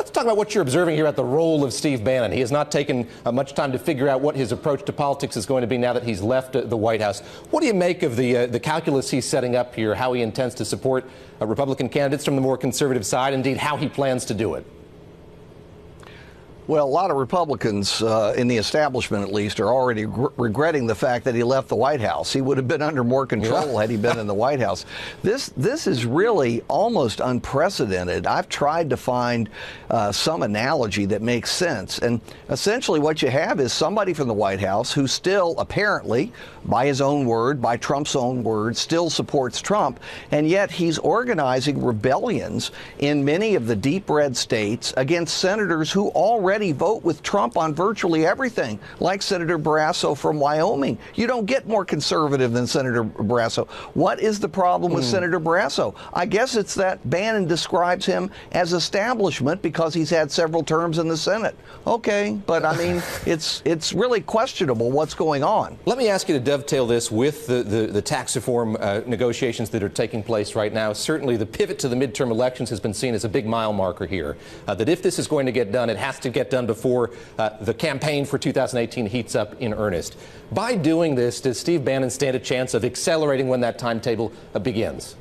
Let's talk about what you're observing here at the role of Steve Bannon. He has not taken much time to figure out what his approach to politics is going to be now that he's left the White House. What do you make of the calculus he's setting up here, how he intends to support Republican candidates from the more conservative side, indeed how he plans to do it? Well, a lot of Republicans in the establishment, at least, are already regretting the fact that he left the White House. He would have been under more control had he been in the White House. This is really almost unprecedented. I've tried to find some analogy that makes sense. And essentially what you have is somebody from the White House who still apparently, by his own word, by Trump's own word, still supports Trump. And yet he's organizing rebellions in many of the deep red states against senators who already vote with Trump on virtually everything, like Senator Barrasso from Wyoming. You don't get more conservative than Senator Barrasso. What is the problem with Senator Barrasso? I guess it's that Bannon describes him as establishment because he's had several terms in the Senate. Okay, but I mean, it's really questionable what's going on. Let me ask you to dovetail this with the tax reform negotiations that are taking place right now. Certainly the pivot to the midterm elections has been seen as a big mile marker here, that if this is going to get done, it has to get done before the campaign for 2018 heats up in earnest. By doing this, does Steve Bannon stand a chance of accelerating when that timetable begins?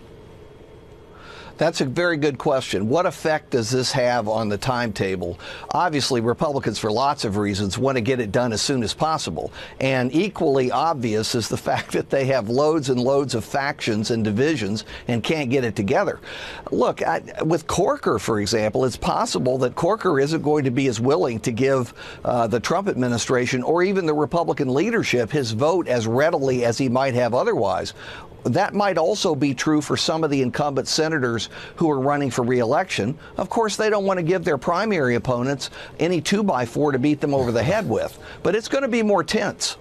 That's a very good question. What effect does this have on the timetable? Obviously, Republicans, for lots of reasons, want to get it done as soon as possible. And equally obvious is the fact that they have loads and loads of factions and divisions and can't get it together. Look, with Corker, for example, it's possible that Corker isn't going to be as willing to give the Trump administration or even the Republican leadership his vote as readily as he might have otherwise. That might also be true for some of the incumbent senators who are running for re-election. Of course, they don't want to give their primary opponents any 2x4 to beat them over the head with, but it's going to be more tense.